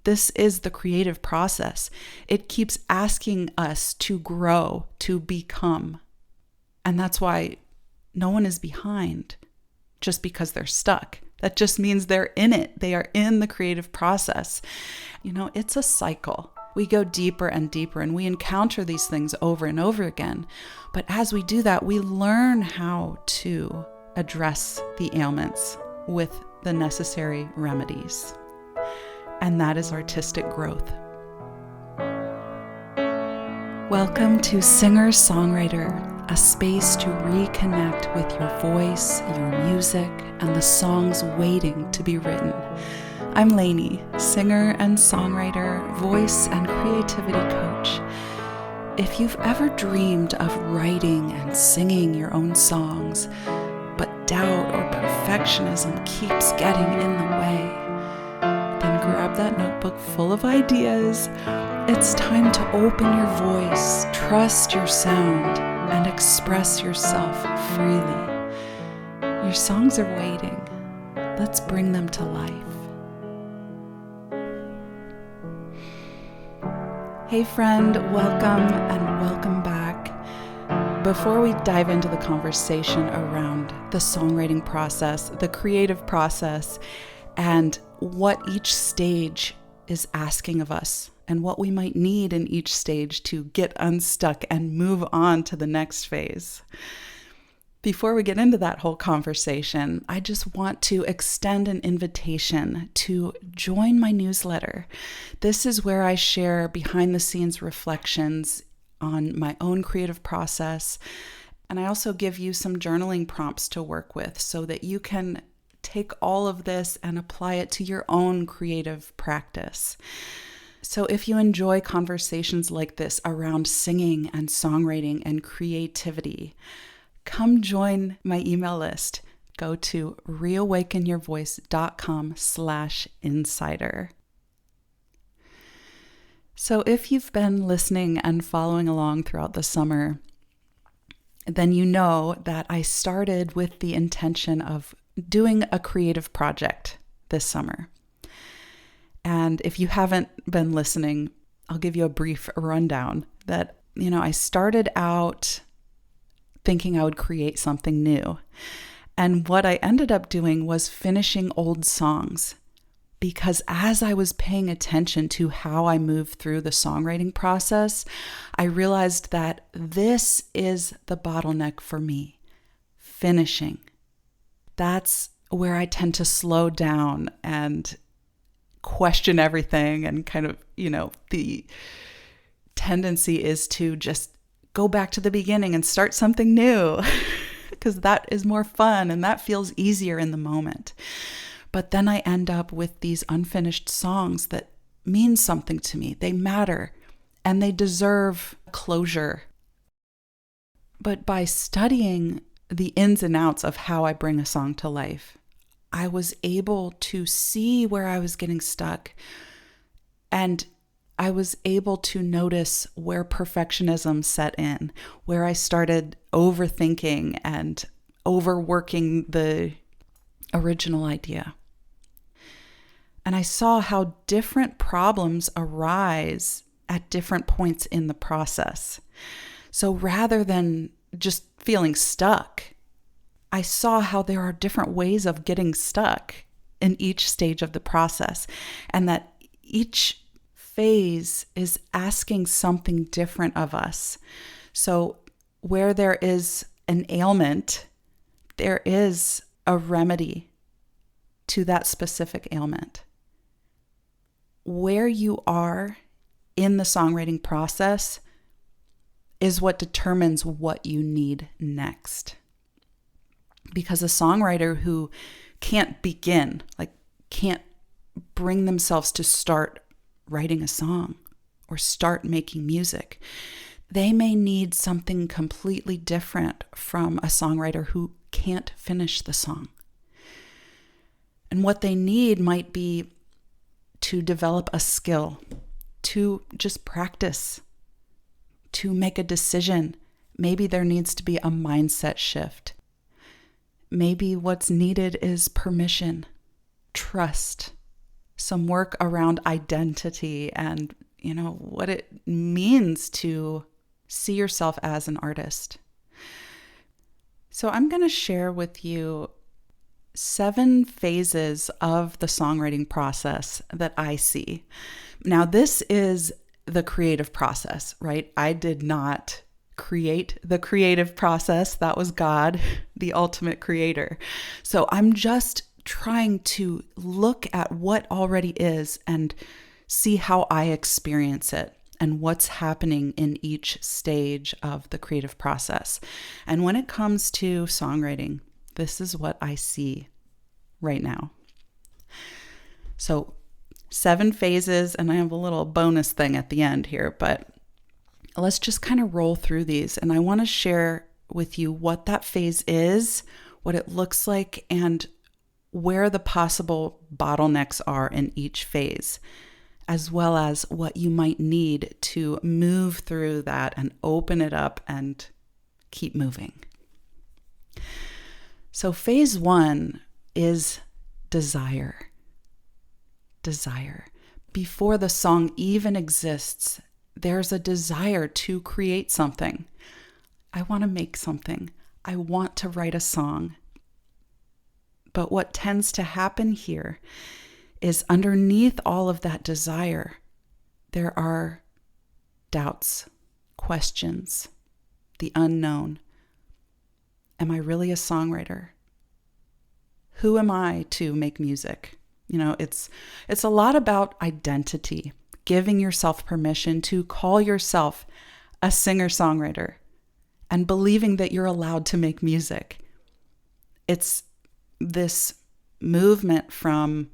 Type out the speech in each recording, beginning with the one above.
This is the creative process. It keeps asking us to grow, to become. And that's why no one is behind just because they're stuck. That just means they're in it. They are in the creative process. It's a cycle. We go deeper and deeper, and we encounter these things over and over again. But as we do that, we learn how to address the ailments with the necessary remedies. And that is artistic growth. Welcome to Singer-Songwriter, a space to reconnect with your voice, your music, and the songs waiting to be written. I'm Lainey, singer and songwriter, voice and creativity coach. If you've ever dreamed of writing and singing your own songs, but doubt or perfectionism keeps getting in the way, then grab that notebook full of ideas. It's time to open your voice, trust your sound, and express yourself freely. Your songs are waiting. Let's bring them to life. Hey friend, welcome back. Before we dive into the conversation around the songwriting process, the creative process, and what each stage is asking of us, and what we might need in each stage to get unstuck and move on to the next phase. Before we get into that whole conversation, I just want to extend an invitation to join my newsletter. This is where I share behind-the-scenes reflections on my own creative process, and I also give you some journaling prompts to work with so that you can take all of this and apply it to your own creative practice. So if you enjoy conversations like this around singing and songwriting and creativity, come join my email list. Go to reawakenyourvoice.com/insider. So if you've been listening and following along throughout the summer, then you know that I started with the intention of doing a creative project this summer. And if you haven't been listening, I'll give you a brief rundown that, I started out thinking I would create something new. And what I ended up doing was finishing old songs, because as I was paying attention to how I moved through the songwriting process, I realized that this is the bottleneck for me, finishing. That's where I tend to slow down and question everything, and kind of, the tendency is to just go back to the beginning and start something new because that is more fun and that feels easier in the moment. But then I end up with these unfinished songs that mean something to me. They matter and they deserve closure. But by studying the ins and outs of how I bring a song to life, I was able to see where I was getting stuck, and I was able to notice where perfectionism set in, where I started overthinking and overworking the original idea. And I saw how different problems arise at different points in the process. So rather than just feeling stuck, I saw how there are different ways of getting stuck in each stage of the process, and that each phase is asking something different of us. So where there is an ailment, there is a remedy to that specific ailment. Where you are in the songwriting process is what determines what you need next. Because a songwriter who can't begin, can't bring themselves to start writing a song or start making music, they may need something completely different from a songwriter who can't finish the song. And what they need might be to develop a skill, to just practice, to make a decision. Maybe there needs to be a mindset shift. Maybe what's needed is permission, trust, some work around identity and, what it means to see yourself as an artist. So I'm going to share with you 7 phases of the songwriting process that I see. Now, this is the creative process, right? I did not create the creative process. That was God, the ultimate creator. So I'm just trying to look at what already is and see how I experience it and what's happening in each stage of the creative process. And when it comes to songwriting, this is what I see right now. So 7 phases, and I have a little bonus thing at the end here, but let's just kind of roll through these. And I want to share with you what that phase is, what it looks like, and where the possible bottlenecks are in each phase, as well as what you might need to move through that and open it up and keep moving. So phase 1 is desire. Desire. Before the song even exists, there's a desire to create something. I want to make something. I want to write a song. But what tends to happen here is underneath all of that desire, there are doubts, questions, the unknown. Am I really a songwriter? Who am I to make music? It's a lot about identity, giving yourself permission to call yourself a singer-songwriter and believing that you're allowed to make music. It's this movement from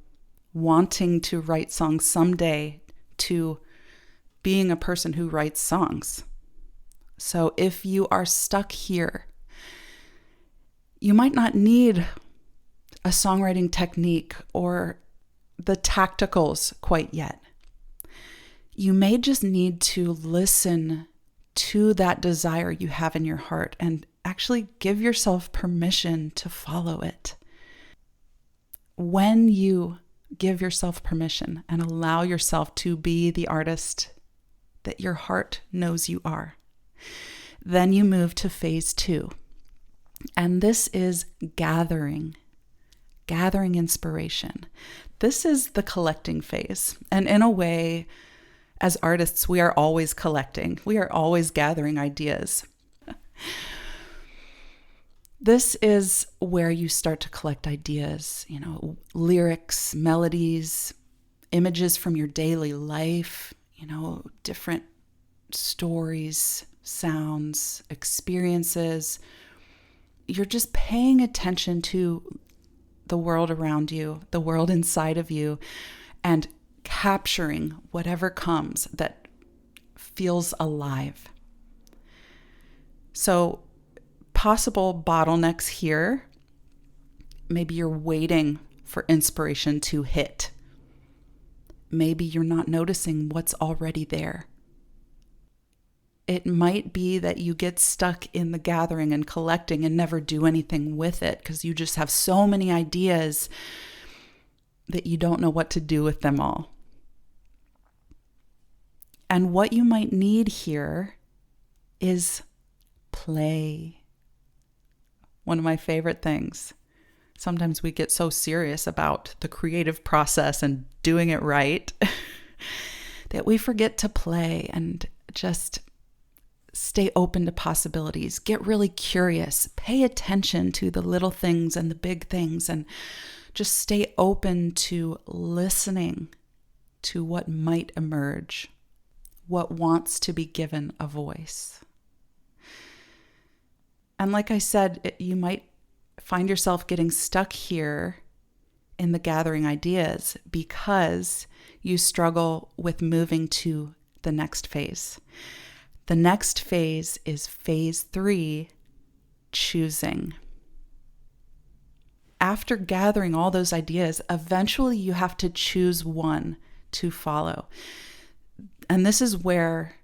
wanting to write songs someday to being a person who writes songs. So if you are stuck here, you might not need a songwriting technique or the tacticals quite yet. You may just need to listen to that desire you have in your heart and actually give yourself permission to follow it. When you give yourself permission and allow yourself to be the artist that your heart knows you are, then you move to phase 2. And this is gathering inspiration. This is the collecting phase. And in a way, as artists, we are always collecting. We are always gathering ideas. This is where you start to collect ideas, lyrics, melodies, images from your daily life, different stories, sounds, experiences. You're just paying attention to the world around you, the world inside of you, and capturing whatever comes that feels alive. So, possible bottlenecks here. Maybe you're waiting for inspiration to hit. Maybe you're not noticing what's already there. It might be that you get stuck in the gathering and collecting and never do anything with it because you just have so many ideas that you don't know what to do with them all. And what you might need here is play. One of my favorite things. Sometimes we get so serious about the creative process and doing it right that we forget to play and just stay open to possibilities. Get really curious. Pay attention to the little things and the big things and just stay open to listening to what might emerge, what wants to be given a voice. And like I said, you might find yourself getting stuck here in the gathering ideas because you struggle with moving to the next phase. The next phase is phase 3, choosing. After gathering all those ideas, eventually you have to choose one to follow. And this is where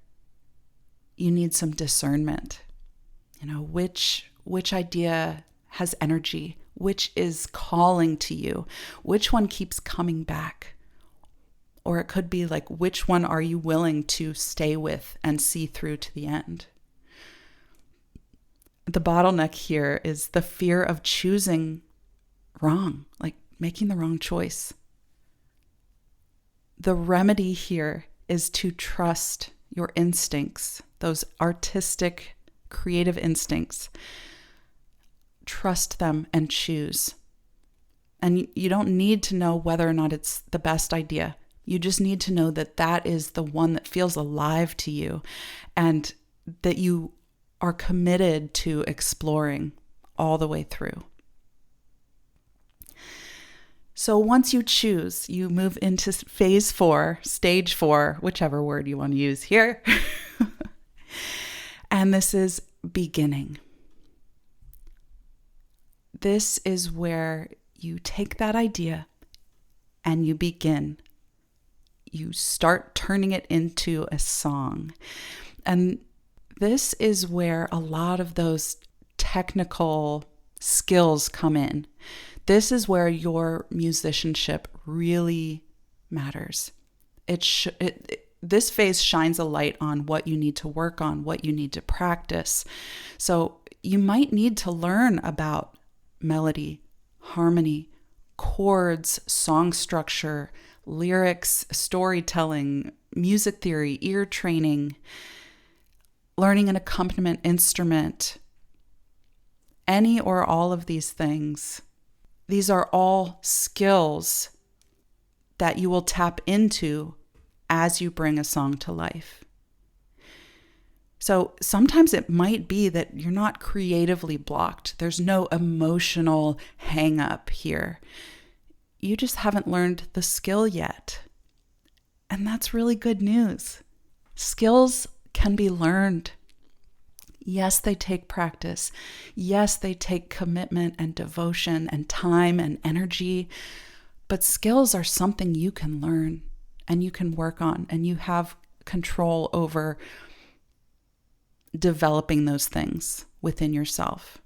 you need some discernment. Which idea has energy, which is calling to you, which one keeps coming back, Or it could be like, which one are you willing to stay with and see through to the end? The bottleneck here is the fear of choosing wrong, like making the wrong choice. The remedy here is to trust your instincts, those artistic, creative instincts. Trust them and choose. And you don't need to know whether or not it's the best idea. You just need to know that that is the one that feels alive to you and that you are committed to exploring all the way through. So once you choose, you move into phase 4, stage 4, whichever word you want to use here. And this is beginning. This is where you take that idea and you begin. You start turning it into a song. And this is where a lot of those technical skills come in. This is where your musicianship really matters. This phase shines a light on what you need to work on, what you need to practice. So you might need to learn about melody, harmony, chords, song structure, lyrics, storytelling, music theory, ear training, learning an accompaniment instrument, any or all of these things. These are all skills that you will tap into as you bring a song to life. So sometimes it might be that you're not creatively blocked. There's no emotional hang up here. You just haven't learned the skill yet. And that's really good news. Skills can be learned. Yes, they take practice. Yes, they take commitment and devotion and time and energy. But skills are something you can learn and you can work on, and you have control over developing those things within yourself.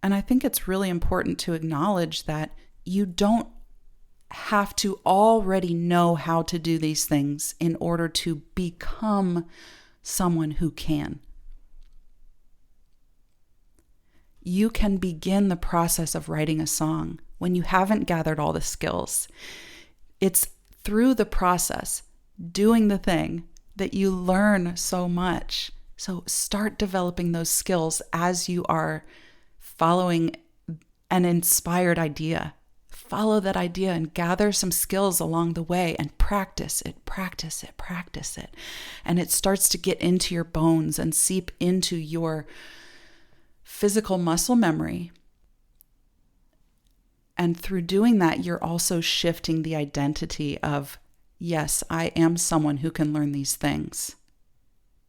And I think it's really important to acknowledge that you don't have to already know how to do these things in order to become someone who can. You can begin the process of writing a song when you haven't gathered all the skills. It's through the process, doing the thing, that you learn so much. So start developing those skills as you are following an inspired idea. Follow that idea and gather some skills along the way and practice it. And it starts to get into your bones and seep into your physical muscle memory. And through doing that, you're also shifting the identity of, yes, I am someone who can learn these things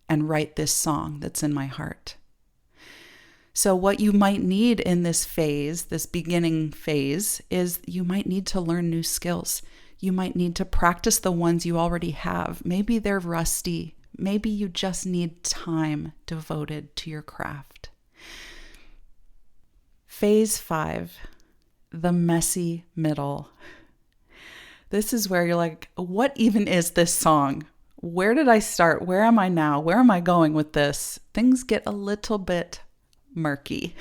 and write this song that's in my heart. So what you might need in this phase, this beginning phase, is you might need to learn new skills. You might need to practice the ones you already have. Maybe they're rusty. Maybe you just need time devoted to your craft. Phase 5, the messy middle. This is where you're like, what even is this song? Where did I start? Where am I now? Where am I going with this? Things get a little bit murky.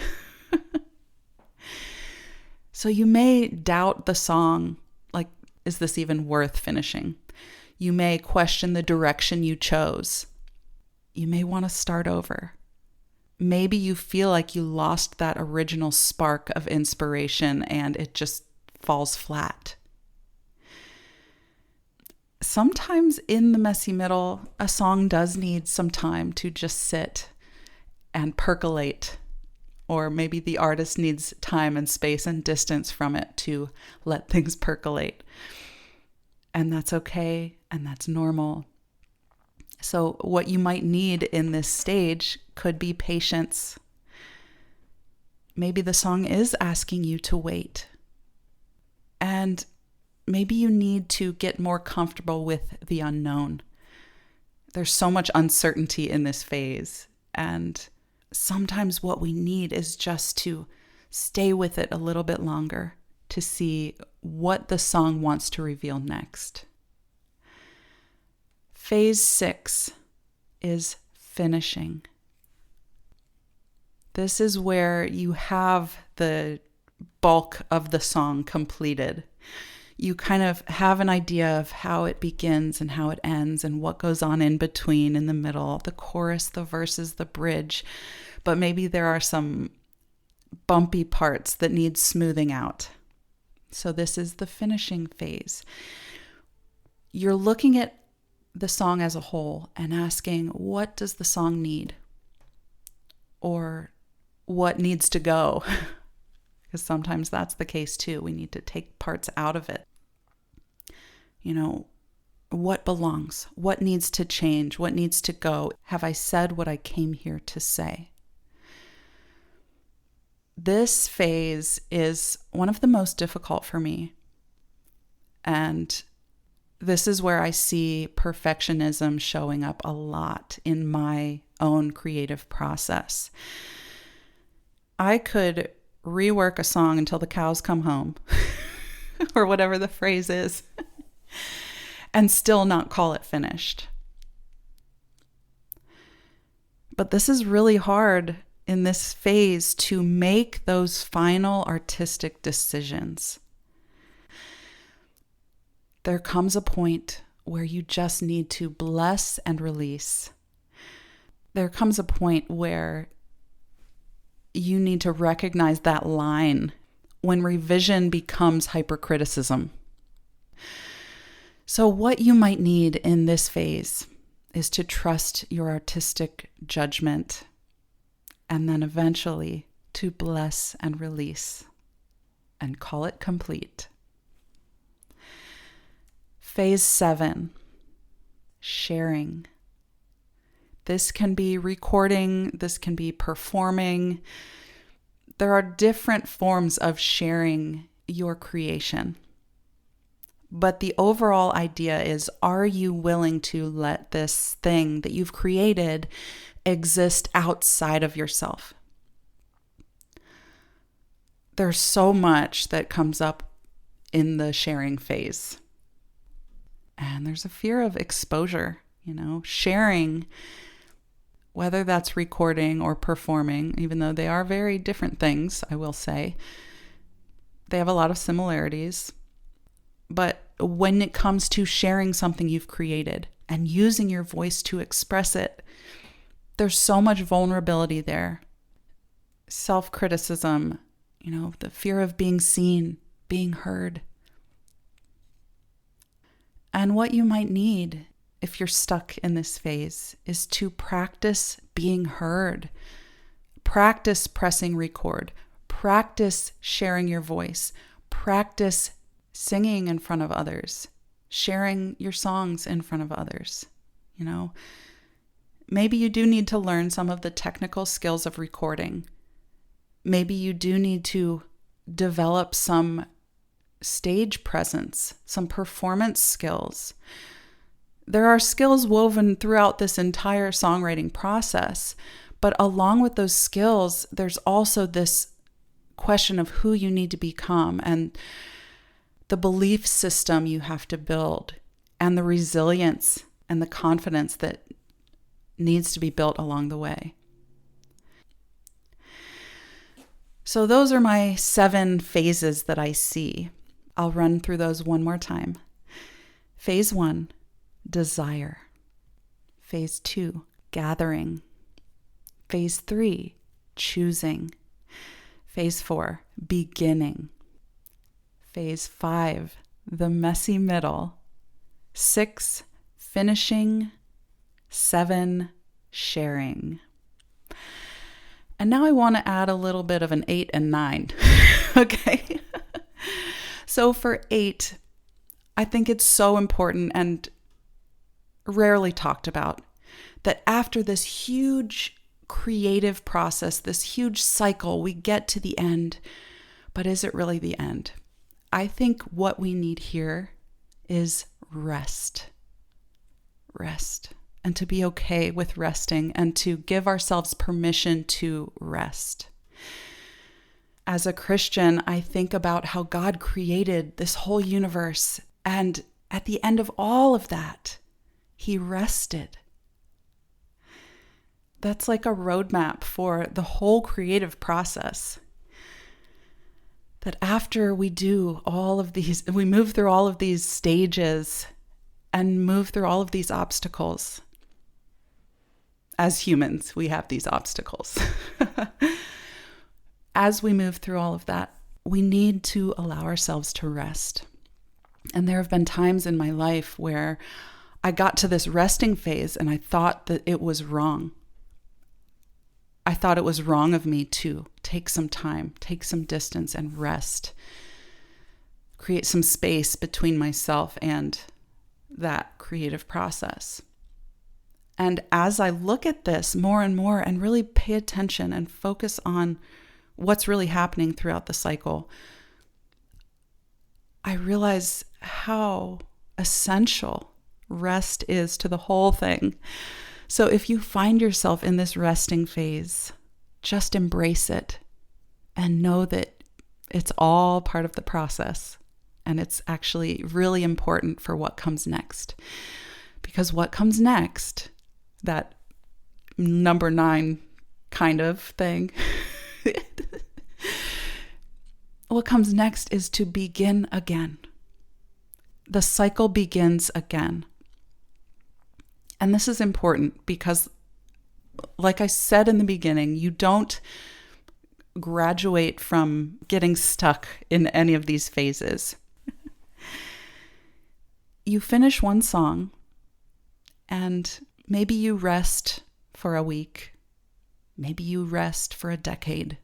So you may doubt the song, like, is this even worth finishing? You may question the direction you chose. You may want to start over. Maybe you feel like you lost that original spark of inspiration and it just falls flat. Sometimes in the messy middle, a song does need some time to just sit and percolate. Or maybe the artist needs time and space and distance from it to let things percolate. And that's okay, and that's normal. So what you might need in this stage could be patience. Maybe the song is asking you to wait. And maybe you need to get more comfortable with the unknown. There's so much uncertainty in this phase, and sometimes what we need is just to stay with it a little bit longer to see what the song wants to reveal next. Phase 6 is finishing. This is where you have the bulk of the song completed. You kind of have an idea of how it begins and how it ends and what goes on in between, in the middle, the chorus, the verses, the bridge. But maybe there are some bumpy parts that need smoothing out. So this is the finishing phase. You're looking at the song as a whole and asking, what does the song need? Or what needs to go? Because sometimes that's the case too. We need to take parts out of it. What belongs? What needs to change? What needs to go? Have I said what I came here to say? This phase is one of the most difficult for me. And this is where I see perfectionism showing up a lot in my own creative process. I could rework a song until the cows come home, or whatever the phrase is, and still not call it finished. But this is really hard in this phase to make those final artistic decisions. There comes a point where you just need to bless and release. There comes a point where you need to recognize that line when revision becomes hypercriticism. So what you might need in this phase is to trust your artistic judgment, and then eventually to bless and release and call it complete. Phase 7, sharing. This can be recording, this can be performing. There are different forms of sharing your creation. But the overall idea is, are you willing to let this thing that you've created exist outside of yourself? There's so much that comes up in the sharing phase. And there's a fear of exposure, sharing, whether that's recording or performing, even though they are very different things, I will say. They have a lot of similarities. But when it comes to sharing something you've created and using your voice to express it, there's so much vulnerability there. Self-criticism, the fear of being seen, being heard. And what you might need if you're stuck in this phase is to practice being heard. Practice pressing record. Practice sharing your voice. Practice singing in front of others, sharing your songs in front of others. Maybe you do need to learn some of the technical skills of recording. Maybe you do need to develop some stage presence, some performance skills. There are skills woven throughout this entire songwriting process, but along with those skills, there's also this question of who you need to become and the belief system you have to build, and the resilience and the confidence that needs to be built along the way. So those are my 7 phases that I see. I'll run through those one more time. Phase 1, desire. Phase 2, gathering. Phase 3, choosing. Phase 4, beginning. Phase 5, the messy middle. 6, finishing. 7, sharing. And now I want to add a little bit of an 8 and 9. Okay. So for 8, I think it's so important and rarely talked about that after this huge creative process, this huge cycle, we get to the end. But is it really the end? I think what we need here is rest. Rest. And to be okay with resting and to give ourselves permission to rest. As a Christian, I think about how God created this whole universe, and at the end of all of that, He rested. That's like a roadmap for the whole creative process. That after we do all of these, we move through all of these stages and move through all of these obstacles. As humans, we have these obstacles. As we move through all of that, we need to allow ourselves to rest. And there have been times in my life where I got to this resting phase and I thought that it was wrong. I thought it was wrong of me to take some time, take some distance and rest. Create some space between myself and that creative process. And as I look at this more and more and really pay attention and focus on what's really happening throughout the cycle, I realize how essential rest is to the whole thing. So if you find yourself in this resting phase, just embrace it and know that it's all part of the process. And it's actually really important for what comes next. Because what comes next, that number 9 kind of thing, what comes next is to begin again. The cycle begins again. And this is important because, like I said in the beginning, you don't graduate from getting stuck in any of these phases. You finish one song and maybe you rest for a week. Maybe you rest for a decade.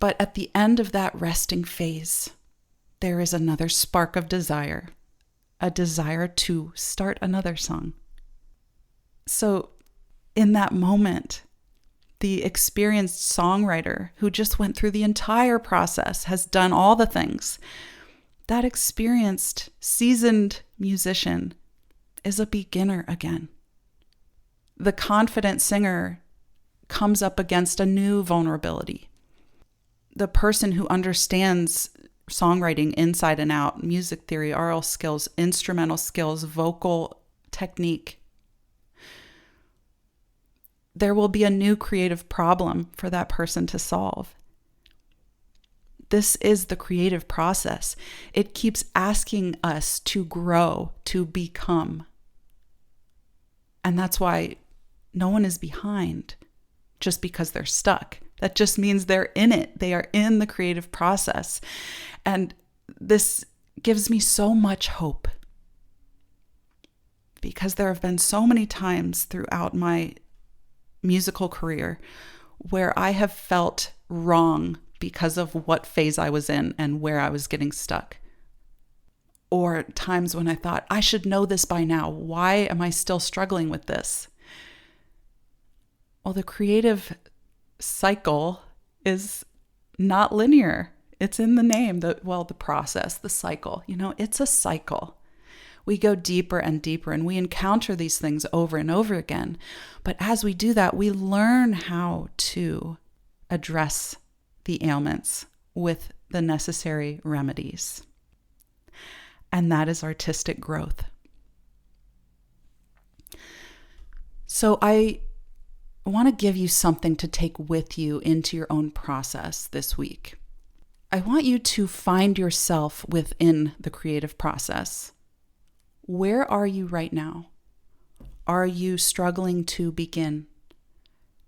But at the end of that resting phase, there is another spark of desire, a desire to start another song. So in that moment, the experienced songwriter who just went through the entire process, has done all the things, that experienced, seasoned musician is a beginner again. The confident singer comes up against a new vulnerability. The person who understands songwriting inside and out, music theory, aural skills, instrumental skills, vocal technique, there will be a new creative problem for that person to solve. This is the creative process. It keeps asking us to grow, to become. And that's why no one is behind just because they're stuck. That just means they're in it. They are in the creative process. And this gives me so much hope because there have been so many times throughout my musical career where I have felt wrong because of what phase I was in and where I was getting stuck. Or times when I thought, I should know this by now. Why am I still struggling with this? Well, the creative cycle is not linear. It's in the name, the process, the cycle. It's a cycle. We go deeper and deeper and we encounter these things over and over again. But as we do that, we learn how to address the ailments with the necessary remedies. And that is artistic growth. So I want to give you something to take with you into your own process this week. I want you to find yourself within the creative process. Where are you right now? Are you struggling to begin?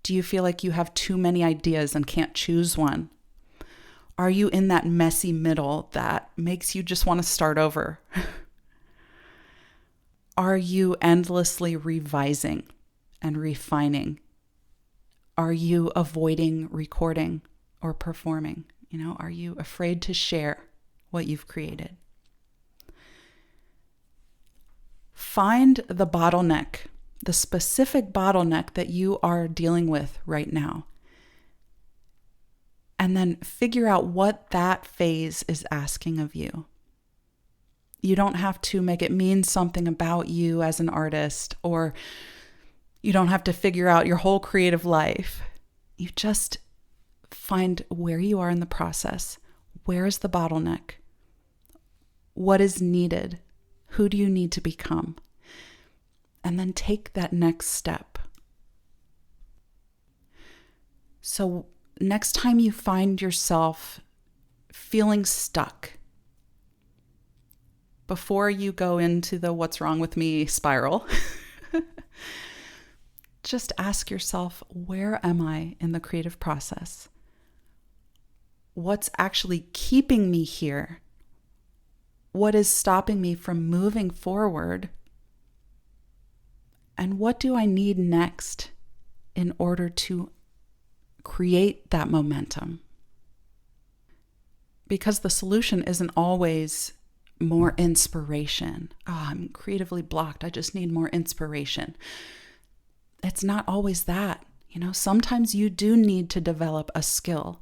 Do you feel like you have too many ideas and can't choose one? Are you in that messy middle that makes you just want to start over? Are you endlessly revising and refining? Are you avoiding recording or performing? Are you afraid to share what you've created? Find the bottleneck, the specific bottleneck that you are dealing with right now. And then figure out what that phase is asking of you. You don't have to make it mean something about you as an artist, or you don't have to figure out your whole creative life. You just find where you are in the process. Where is the bottleneck? What is needed? Who do you need to become? And then take that next step. So next time you find yourself feeling stuck, before you go into the what's wrong with me spiral, just ask yourself, where am I in the creative process? What's actually keeping me here? What is stopping me from moving forward? And what do I need next in order to create that momentum? Because the solution isn't always more inspiration. Oh, I'm creatively blocked. I just need more inspiration. It's not always that. Sometimes you do need to develop a skill.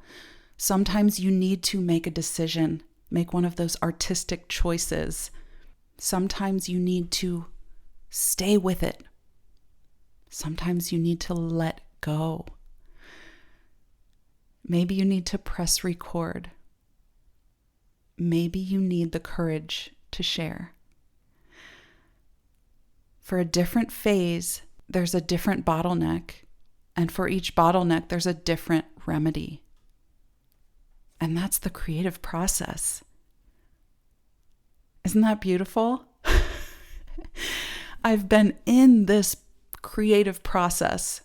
Sometimes you need to make a decision, make one of those artistic choices. Sometimes you need to stay with it. Sometimes you need to let go. Maybe you need to press record. Maybe you need the courage to share. For a different phase, there's a different bottleneck. And for each bottleneck, there's a different remedy. And that's the creative process. Isn't that beautiful? I've been in this creative process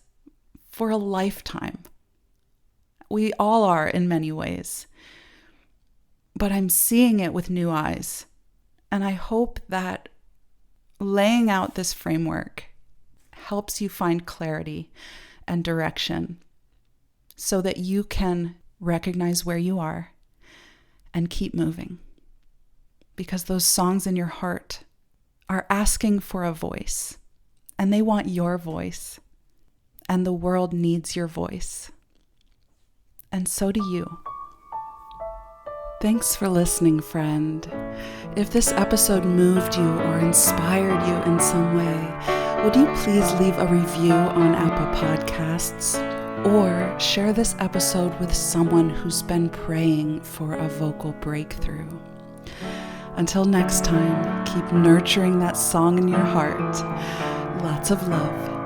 for a lifetime. We all are in many ways. But I'm seeing it with new eyes. And I hope that laying out this framework helps you find clarity and direction so that you can recognize where you are and keep moving. Because those songs in your heart are asking for a voice, and they want your voice, and the world needs your voice. And so do you. Thanks for listening, friend. If this episode moved you or inspired you in some way, would you please leave a review on Apple Podcasts or share this episode with someone who's been praying for a vocal breakthrough? Until next time, keep nurturing that song in your heart. Lots of love.